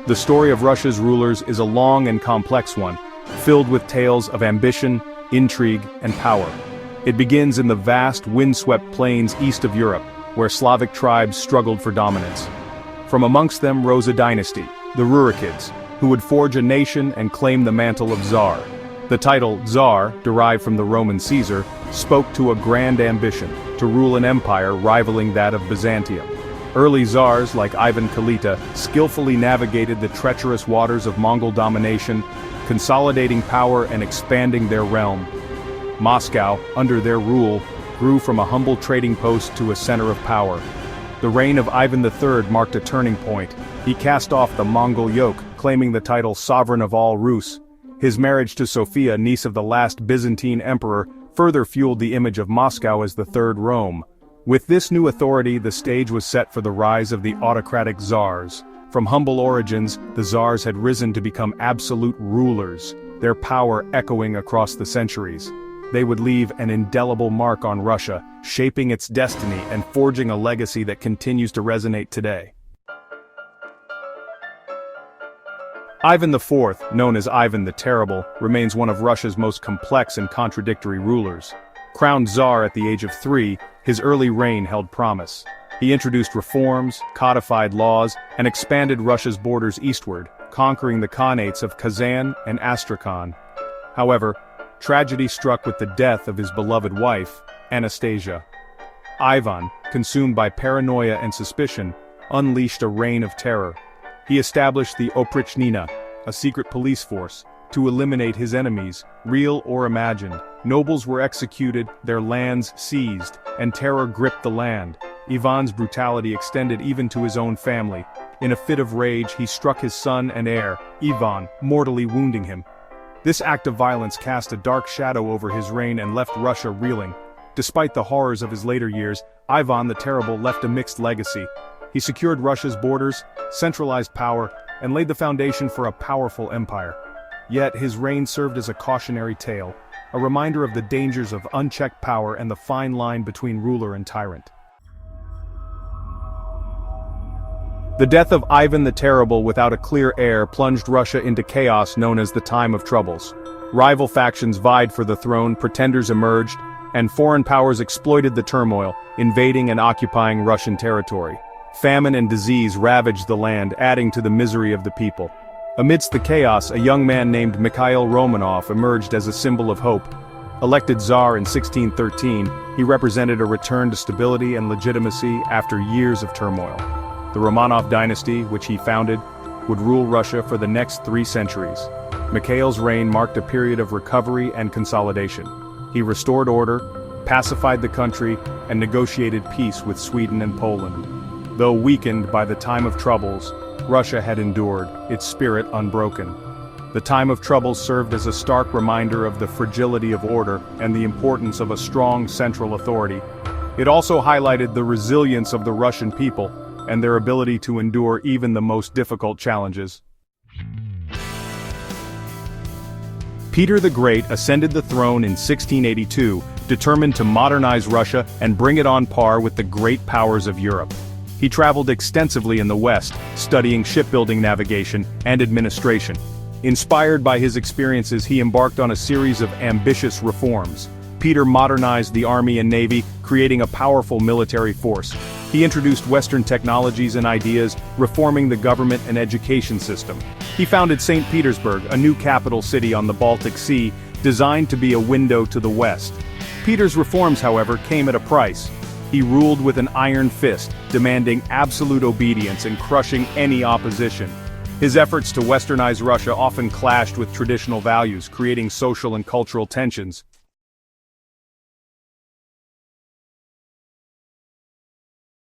The story of Russia's rulers is a long and complex one, filled with tales of ambition, intrigue, and power. It begins in the vast, windswept plains east of Europe, where Slavic tribes struggled for dominance. From amongst them rose a dynasty, the Rurikids, who would forge a nation and claim the mantle of Tsar. The title, Tsar, derived from the Roman Caesar, spoke to a grand ambition, to rule an empire rivaling that of Byzantium. Early Tsars, like Ivan Kalita, skillfully navigated the treacherous waters of Mongol domination, consolidating power and expanding their realm. Moscow, under their rule, grew from a humble trading post to a center of power. The reign of Ivan III marked a turning point. He cast off the Mongol yoke, claiming the title Sovereign of all Rus. His marriage to Sophia, niece of the last Byzantine emperor, further fueled the image of Moscow as the Third Rome. With this new authority, the stage was set for the rise of the autocratic Tsars. From humble origins, the Tsars had risen to become absolute rulers, their power echoing across the centuries. They would leave an indelible mark on Russia, shaping its destiny and forging a legacy that continues to resonate today. Ivan IV, known as Ivan the Terrible, remains one of Russia's most complex and contradictory rulers. Crowned Tsar at the age of 3, his early reign held promise. He introduced reforms, codified laws, and expanded Russia's borders eastward, conquering the khanates of Kazan and Astrakhan. However, tragedy struck with the death of his beloved wife, Anastasia. Ivan, consumed by paranoia and suspicion, unleashed a reign of terror. He established the Oprichnina, a secret police force, to eliminate his enemies, real or imagined. Nobles were executed, their lands seized, and terror gripped the land. Ivan's brutality extended even to his own family. In a fit of rage, he struck his son and heir, Ivan, mortally wounding him. This act of violence cast a dark shadow over his reign and left Russia reeling. Despite the horrors of his later years, Ivan the Terrible left a mixed legacy. He secured Russia's borders, centralized power, and laid the foundation for a powerful empire. Yet his reign served as a cautionary tale, a reminder of the dangers of unchecked power and the fine line between ruler and tyrant. The death of Ivan the Terrible without a clear heir plunged Russia into chaos known as the Time of Troubles. Rival factions vied for the throne, pretenders emerged, and foreign powers exploited the turmoil, invading and occupying Russian territory. Famine and disease ravaged the land, adding to the misery of the people. Amidst the chaos, a young man named Mikhail Romanov emerged as a symbol of hope. Elected Tsar in 1613, he represented a return to stability and legitimacy after years of turmoil. The Romanov dynasty, which he founded, would rule Russia for the next 3 centuries. Mikhail's reign marked a period of recovery and consolidation. He restored order, pacified the country, and negotiated peace with Sweden and Poland. Though weakened by the Time of Troubles, Russia had endured, its spirit unbroken. The Time of Troubles served as a stark reminder of the fragility of order and the importance of a strong central authority. It also highlighted the resilience of the Russian people and their ability to endure even the most difficult challenges. Peter the Great ascended the throne in 1682, determined to modernize Russia and bring it on par with the great powers of Europe. He traveled extensively in the West, studying shipbuilding, navigation, and administration. Inspired by his experiences, he embarked on a series of ambitious reforms. Peter modernized the army and navy, creating a powerful military force. He introduced Western technologies and ideas, reforming the government and education system. He founded St. Petersburg, a new capital city on the Baltic Sea, designed to be a window to the West. Peter's reforms, however, came at a price. He ruled with an iron fist, demanding absolute obedience and crushing any opposition. His efforts to westernize Russia often clashed with traditional values, creating social and cultural tensions.